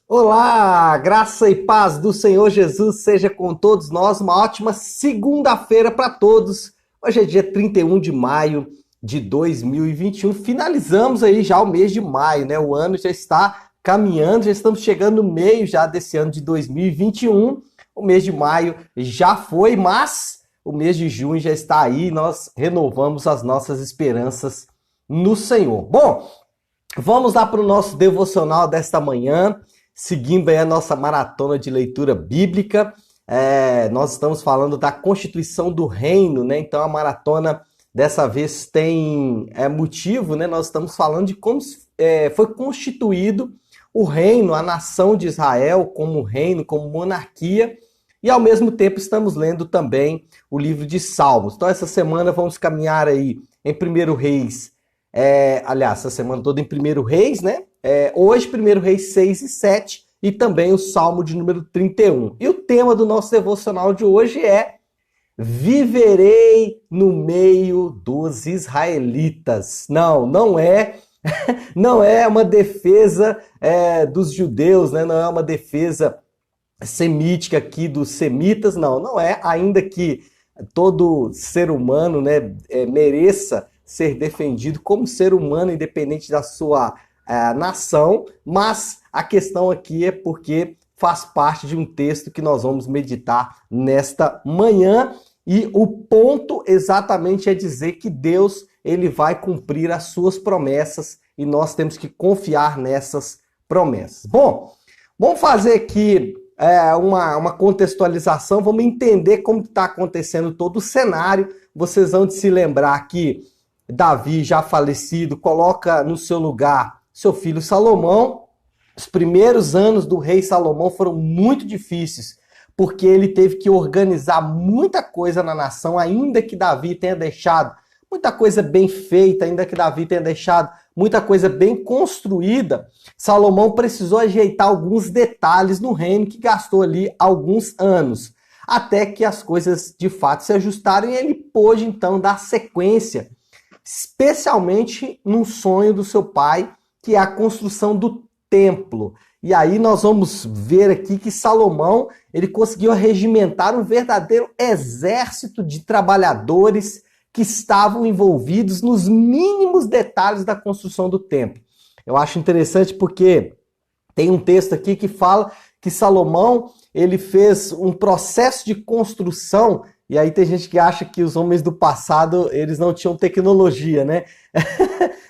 Olá, graça e paz do Senhor Jesus seja com todos nós. Uma ótima segunda-feira para todos. Hoje é dia 31 de maio de 2021. Finalizamos aí já o mês de maio, né? O ano já está caminhando, já estamos chegando no meio já desse ano de 2021. O mês de maio já foi, mas o mês de junho já está aí. Nós renovamos as nossas esperanças no Senhor. Bom, vamos lá para o nosso devocional desta manhã. Seguindo aí a nossa maratona de leitura bíblica, nós estamos falando da constituição do reino, né? Então a maratona dessa vez tem motivo, né? Nós estamos falando de como foi constituído o reino, a nação de Israel como reino, como monarquia, e ao mesmo tempo estamos lendo também o livro de Salmos. Então essa semana vamos caminhar aí em 1 Reis, aliás, essa semana toda em 1 Reis, né? Hoje, 1 Reis 6 e 7, e também o Salmo de número 31. E o tema do nosso devocional de hoje é: viverei no meio dos israelitas. Não é, não é uma defesa dos judeus, né? Não é uma defesa semítica aqui dos semitas, não é, ainda que todo ser humano, né, mereça ser defendido como ser humano, independente da sua nação, mas a questão aqui é porque faz parte de um texto que nós vamos meditar nesta manhã, e o ponto exatamente é dizer que Deus ele vai cumprir as suas promessas e nós temos que confiar nessas promessas. Bom, vamos fazer aqui uma contextualização, vamos entender como está acontecendo todo o cenário. Vocês vão de se lembrar que Davi, já falecido, coloca no seu lugar seu filho Salomão. Os primeiros anos do rei Salomão foram muito difíceis, porque ele teve que organizar muita coisa na nação, ainda que Davi tenha deixado muita coisa bem feita, ainda que Davi tenha deixado muita coisa bem construída, Salomão precisou ajeitar alguns detalhes no reino que gastou ali alguns anos, até que as coisas de fato se ajustaram e ele pôde então dar sequência, especialmente num sonho do seu pai, que é a construção do templo. E aí nós vamos ver aqui que Salomão, ele conseguiu regimentar um verdadeiro exército de trabalhadores que estavam envolvidos nos mínimos detalhes da construção do templo. Eu acho interessante porque tem um texto aqui que fala que Salomão, ele fez um processo de construção, e aí tem gente que acha que os homens do passado, eles não tinham tecnologia, né?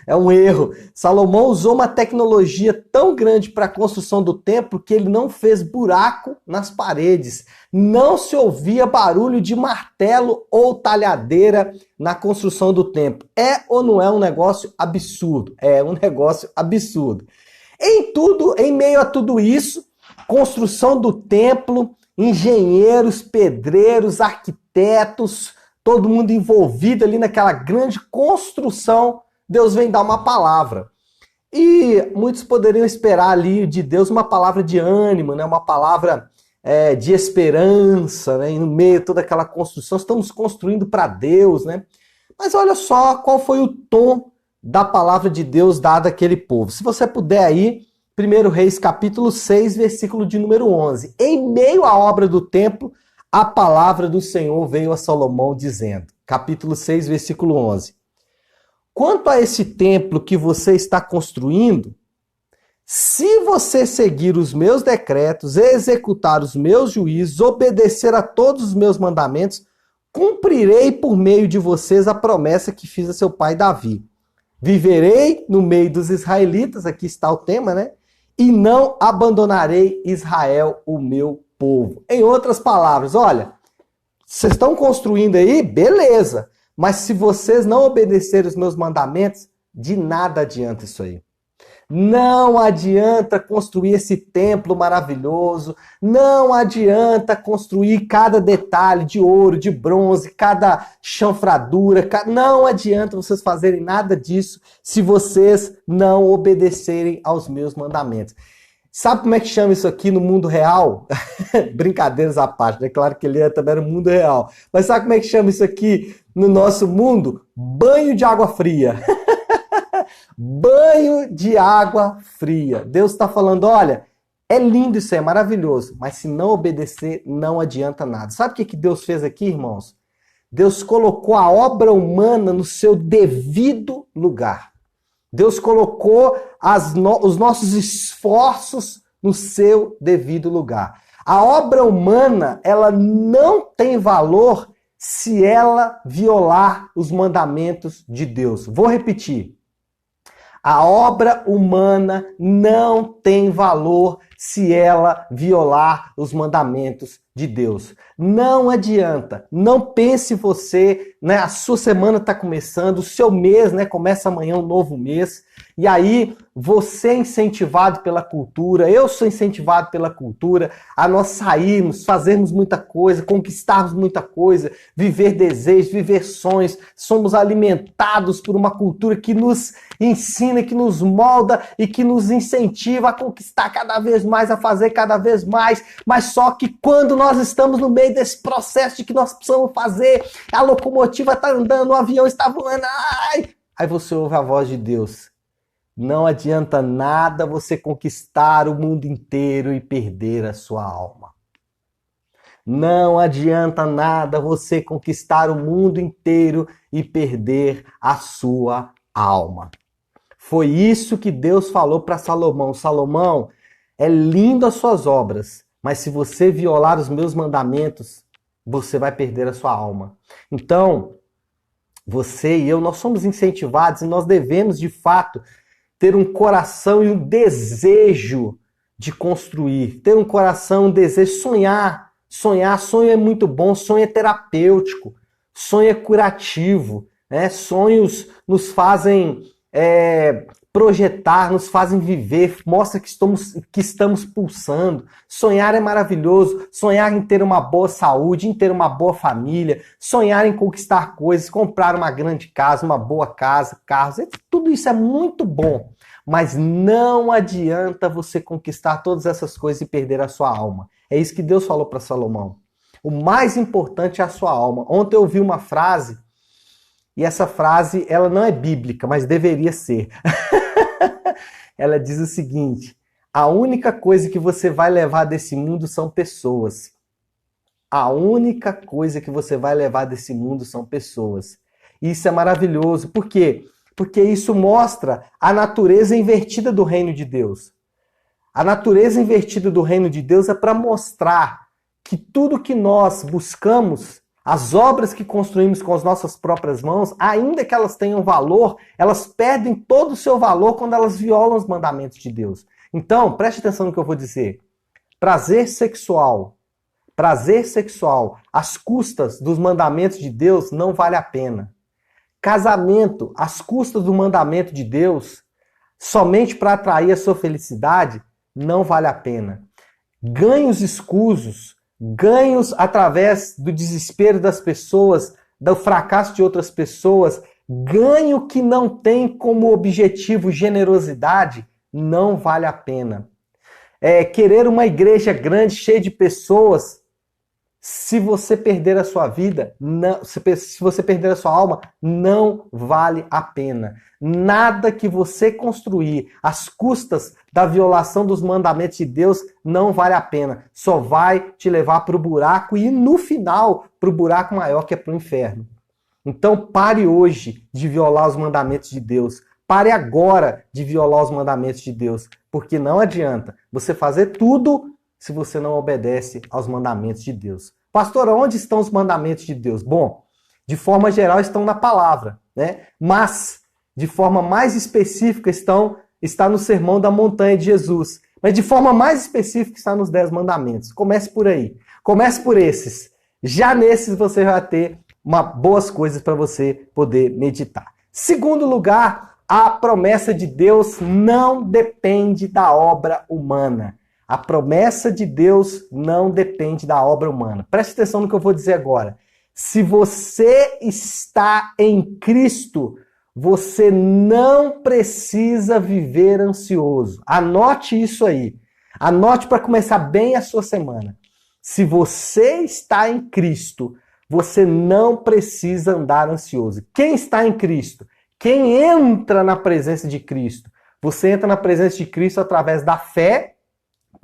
É um erro. Salomão usou uma tecnologia tão grande para a construção do templo que ele não fez buraco nas paredes. Não se ouvia barulho de martelo ou talhadeira na construção do templo. É ou não é um negócio absurdo? É um negócio absurdo. Em meio a tudo isso, construção do templo, engenheiros, pedreiros, arquitetos, todo mundo envolvido ali naquela grande construção, Deus vem dar uma palavra. E muitos poderiam esperar ali de Deus uma palavra de ânimo, né? Uma palavra de esperança, né? E no meio de toda aquela construção, estamos construindo para Deus, né? Mas olha só qual foi o tom da palavra de Deus dada àquele povo. Se você puder aí, 1 Reis capítulo 6, versículo de número 11. Em meio à obra do templo, a palavra do Senhor veio a Salomão dizendo, capítulo 6, versículo 11. Quanto a esse templo que você está construindo, se você seguir os meus decretos, executar os meus juízos, obedecer a todos os meus mandamentos, cumprirei por meio de vocês a promessa que fiz a seu pai Davi. Viverei no meio dos israelitas, aqui está o tema, né? E não abandonarei Israel, o meu povo. Em outras palavras, olha, vocês estão construindo aí, beleza. Mas se vocês não obedecerem os meus mandamentos, de nada adianta isso aí. Não adianta construir esse templo maravilhoso, não adianta construir cada detalhe de ouro, de bronze, cada chanfradura, não adianta vocês fazerem nada disso se vocês não obedecerem aos meus mandamentos. Sabe como é que chama isso aqui no mundo real? Brincadeiras à parte, é claro que ele também era o mundo real. Mas sabe como é que chama isso aqui no nosso mundo? Banho de água fria. Banho de água fria. Deus está falando, olha, É lindo isso aí, é maravilhoso, mas se não obedecer, não adianta nada. Sabe o que Deus fez aqui, irmãos? Deus colocou a obra humana no seu devido lugar. Deus colocou os nossos esforços no seu devido lugar. A obra humana, ela não tem valor se ela violar os mandamentos de Deus. Vou repetir. A obra humana não tem valor se ela violar os mandamentos de Deus. Não adianta. Não pense você, né? A sua semana está começando, o seu mês, né? Começa amanhã um novo mês. E aí você é incentivado pela cultura, eu sou incentivado pela cultura a nós sairmos, fazermos muita coisa, conquistarmos muita coisa, viver desejos, viver sonhos. Somos alimentados por uma cultura que nos ensina, que nos molda e que nos incentiva a conquistar cada vez mais, a fazer cada vez mais. Mas só que quando nós estamos no meio desse processo de que nós precisamos fazer, a locomotiva está andando, o avião está voando, ai! Aí você ouve a voz de Deus. Não adianta nada você conquistar o mundo inteiro e perder a sua alma. Não adianta nada você conquistar o mundo inteiro e perder a sua alma. Foi isso que Deus falou para Salomão. Salomão, é lindo as suas obras, mas se você violar os meus mandamentos, você vai perder a sua alma. Então, você e eu, nós somos incentivados e nós devemos, de fato, ter um coração e um desejo de construir. Ter um coração, um desejo, sonhar. Sonhar, sonho é muito bom, sonho é terapêutico, sonho é curativo, né? Sonhos nos fazem projetar, nos fazem viver, mostra que estamos pulsando. Sonhar é maravilhoso, sonhar em ter uma boa saúde, em ter uma boa família, sonhar em conquistar coisas, comprar uma grande casa, uma boa casa, carros, tudo isso é muito bom. Mas não adianta você conquistar todas essas coisas e perder a sua alma. É isso que Deus falou para Salomão. O mais importante é a sua alma. Ontem eu ouvi uma frase, e essa frase ela não é bíblica, mas deveria ser. Ela diz o seguinte: a única coisa que você vai levar desse mundo são pessoas. A única coisa que você vai levar desse mundo são pessoas. Isso é maravilhoso. Por quê? Porque isso mostra a natureza invertida do reino de Deus. A natureza invertida do reino de Deus é para mostrar que tudo que nós buscamos, as obras que construímos com as nossas próprias mãos, ainda que elas tenham valor, elas perdem todo o seu valor quando elas violam os mandamentos de Deus. Então, preste atenção no que eu vou dizer. Prazer sexual às custas dos mandamentos de Deus não vale a pena. Casamento às custas do mandamento de Deus, somente para atrair a sua felicidade, não vale a pena. Ganhos escusos, ganhos através do desespero das pessoas, do fracasso de outras pessoas, ganho que não tem como objetivo generosidade, não vale a pena. Querer uma igreja grande, cheia de pessoas, se você perder a sua vida, se você perder a sua alma, não vale a pena. Nada que você construir às custas da violação dos mandamentos de Deus não vale a pena. Só vai te levar para o buraco e, no final, para o buraco maior, que é para o inferno. Então, pare hoje de violar os mandamentos de Deus. Pare agora de violar os mandamentos de Deus. Porque não adianta você fazer tudo se você não obedece aos mandamentos de Deus. Pastor, onde estão os mandamentos de Deus? Bom, de forma geral estão na palavra, né? Mas, de forma mais específica, está no Sermão da Montanha de Jesus. Mas de forma mais específica está nos 10 mandamentos. Comece por aí. Comece por esses. Já nesses você vai ter boas coisas para você poder meditar. Segundo lugar, a promessa de Deus não depende da obra humana. A promessa de Deus não depende da obra humana. Preste atenção no que eu vou dizer agora. Se você está em Cristo, você não precisa viver ansioso. Anote isso aí. Anote para começar bem a sua semana. Se você está em Cristo, você não precisa andar ansioso. Quem está em Cristo? Quem entra na presença de Cristo? Você entra na presença de Cristo através da fé,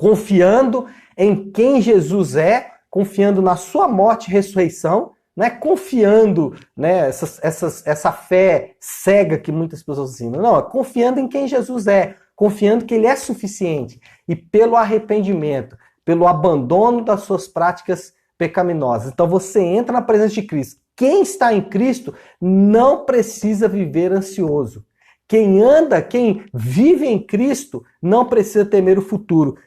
confiando em quem Jesus é, confiando na sua morte e ressurreição, não é confiando, né, essa fé cega que muitas pessoas ensinam. Não, é confiando em quem Jesus é, confiando que ele é suficiente. E pelo arrependimento, pelo abandono das suas práticas pecaminosas. Então você entra na presença de Cristo. Quem está em Cristo não precisa viver ansioso. Quem vive em Cristo não precisa temer o futuro.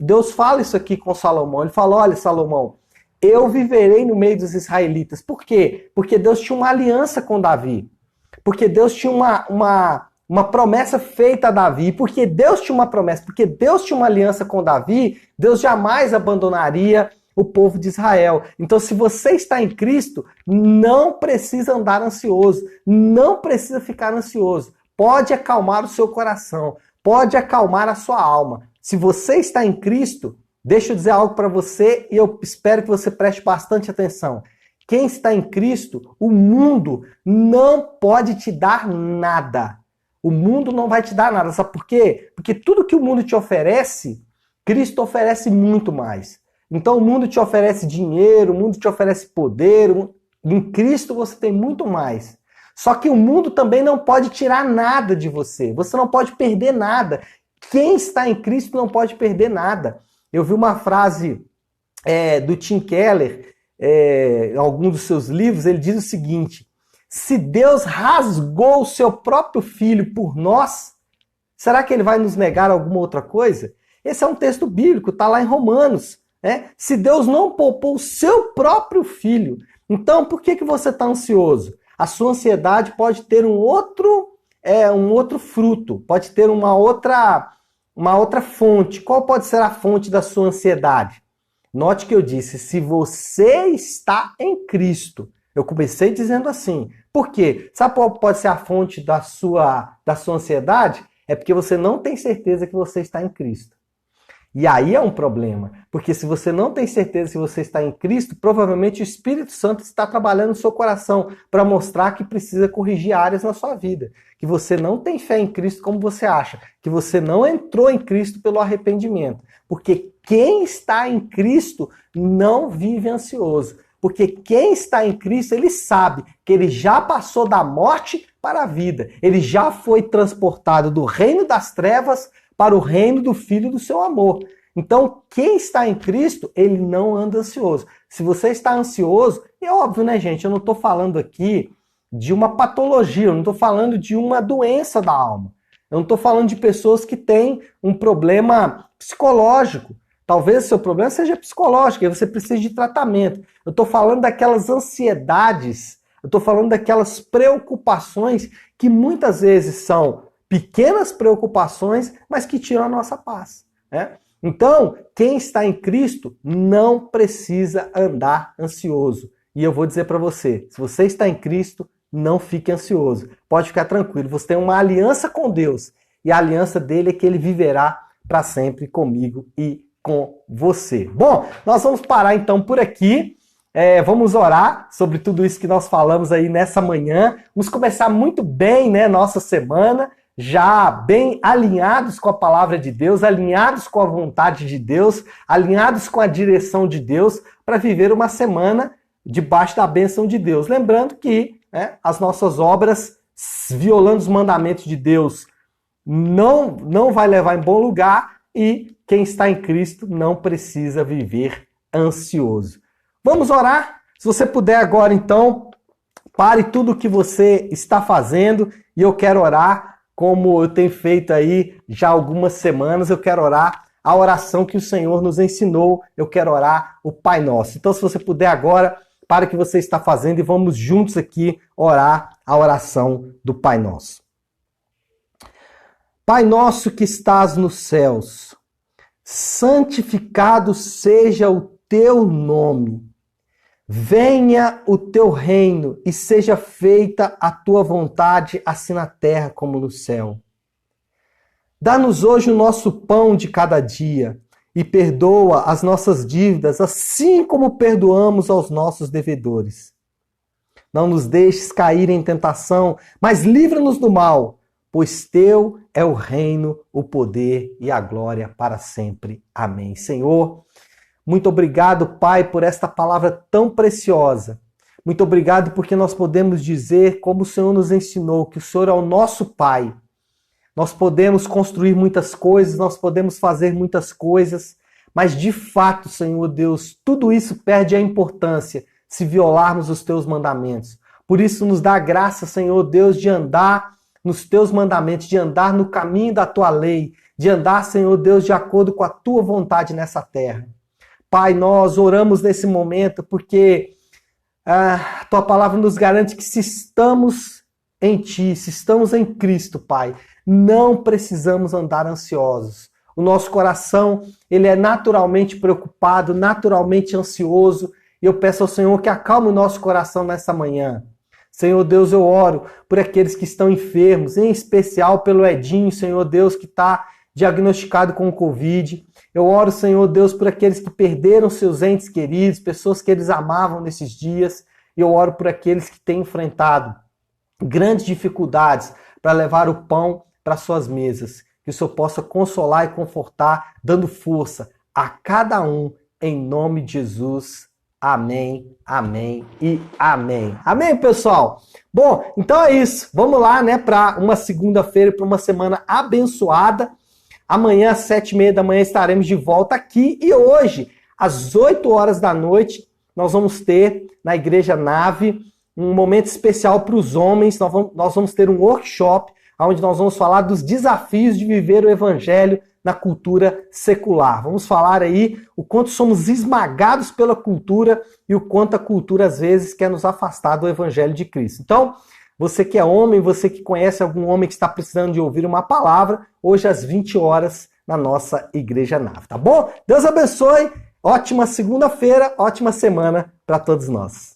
Deus fala isso aqui com Salomão. Ele fala, olha, Salomão, eu viverei no meio dos israelitas. Por quê? Porque Deus tinha uma aliança com Davi. Porque Deus tinha uma promessa feita a Davi. Porque Deus tinha uma promessa, porque Deus tinha uma aliança com Davi, Deus jamais abandonaria o povo de Israel. Então, se você está em Cristo, não precisa andar ansioso, não precisa ficar ansioso. Pode acalmar o seu coração, pode acalmar a sua alma. Se você está em Cristo, deixa eu dizer algo para você e eu espero que você preste bastante atenção. Quem está em Cristo, o mundo não pode te dar nada. O mundo não vai te dar nada. Sabe por quê? Porque tudo que o mundo te oferece, Cristo oferece muito mais. Então o mundo te oferece dinheiro, o mundo te oferece poder. Em Cristo você tem muito mais. Só que o mundo também não pode tirar nada de você. Você não pode perder nada. Quem está em Cristo não pode perder nada. Eu vi uma frase do Tim Keller, em algum dos seus livros, ele diz o seguinte: se Deus rasgou o seu próprio filho por nós, será que ele vai nos negar alguma outra coisa? Esse é um texto bíblico, está lá em Romanos. Se Deus não poupou o seu próprio filho, então por que você está ansioso? A sua ansiedade pode ter um outro fruto, pode ter uma outra fonte. Qual pode ser a fonte da sua ansiedade? Note que eu disse, se você está em Cristo. Eu comecei dizendo assim. Por quê? Sabe qual pode ser a fonte da sua ansiedade? É porque você não tem certeza que você está em Cristo. E aí é um problema, porque se você não tem certeza que você está em Cristo, provavelmente o Espírito Santo está trabalhando no seu coração para mostrar que precisa corrigir áreas na sua vida, que você não tem fé em Cristo como você acha, que você não entrou em Cristo pelo arrependimento, porque quem está em Cristo não vive ansioso, porque quem está em Cristo, ele sabe que ele já passou da morte para a vida, ele já foi transportado do reino das trevas para o reino do Filho do seu amor. Então, quem está em Cristo, ele não anda ansioso. Se você está ansioso, é óbvio, né, gente? Eu não estou falando aqui de uma patologia, eu não estou falando de uma doença da alma. Eu não estou falando de pessoas que têm um problema psicológico. Talvez o seu problema seja psicológico, e você precisa de tratamento. Eu estou falando daquelas ansiedades, eu estou falando daquelas preocupações que muitas vezes são pequenas preocupações, mas que tiram a nossa paz. Então, quem está em Cristo não precisa andar ansioso. E eu vou dizer para você, se você está em Cristo, não fique ansioso. Pode ficar tranquilo, você tem uma aliança com Deus. E a aliança dele é que ele viverá para sempre comigo e com você. Bom, nós vamos parar então por aqui. Vamos orar sobre tudo isso que nós falamos aí nessa manhã. Vamos começar muito bem, né, nossa semana, já bem alinhados com a palavra de Deus, alinhados com a vontade de Deus, alinhados com a direção de Deus, para viver uma semana debaixo da bênção de Deus. Lembrando que as nossas obras, violando os mandamentos de Deus, não vai levar em bom lugar, e quem está em Cristo não precisa viver ansioso. Vamos orar? Se você puder agora, então, pare tudo o que você está fazendo, e eu quero orar como eu tenho feito aí já algumas semanas. Eu quero orar a oração que o Senhor nos ensinou. Eu quero orar o Pai Nosso. Então, se você puder agora, para o que você está fazendo e vamos juntos aqui orar a oração do Pai Nosso. Pai nosso que estás nos céus, santificado seja o teu nome. Venha o teu reino e seja feita a tua vontade, assim na terra como no céu. Dá-nos hoje o nosso pão de cada dia e perdoa as nossas dívidas, assim como perdoamos aos nossos devedores. Não nos deixes cair em tentação, mas livra-nos do mal, pois teu é o reino, o poder e a glória para sempre. Amém. Senhor, muito obrigado, Pai, por esta palavra tão preciosa. Muito obrigado porque nós podemos dizer, como o Senhor nos ensinou, que o Senhor é o nosso Pai. Nós podemos construir muitas coisas, nós podemos fazer muitas coisas, mas de fato, Senhor Deus, tudo isso perde a importância se violarmos os teus mandamentos. Por isso nos dá graça, Senhor Deus, de andar nos teus mandamentos, de andar no caminho da tua lei, de andar, Senhor Deus, de acordo com a tua vontade nessa terra. Pai, nós oramos nesse momento porque a tua palavra nos garante que se estamos em ti, se estamos em Cristo, Pai, não precisamos andar ansiosos. O nosso coração, ele é naturalmente preocupado, naturalmente ansioso, e eu peço ao Senhor que acalme o nosso coração nessa manhã. Senhor Deus, eu oro por aqueles que estão enfermos, em especial pelo Edinho, Senhor Deus, que está diagnosticado com Covid. Eu oro, Senhor Deus, por aqueles que perderam seus entes queridos, pessoas que eles amavam nesses dias. E eu oro por aqueles que têm enfrentado grandes dificuldades para levar o pão para suas mesas. Que o Senhor possa consolar e confortar, dando força a cada um, em nome de Jesus. Amém, amém e amém. Amém, pessoal? Bom, então é isso. Vamos lá, né, para uma segunda-feira, para uma semana abençoada. Amanhã, às 7h30 da manhã, estaremos de volta aqui. E hoje, às 8 horas da noite, nós vamos ter na Igreja Nave um momento especial para os homens. Nós vamos ter um workshop onde nós vamos falar dos desafios de viver o Evangelho na cultura secular. Vamos falar aí o quanto somos esmagados pela cultura e o quanto a cultura, às vezes, quer nos afastar do Evangelho de Cristo. Então, você que é homem, você que conhece algum homem que está precisando de ouvir uma palavra, hoje às 20 horas na nossa Igreja Nave, tá bom? Deus abençoe, ótima segunda-feira, ótima semana para todos nós.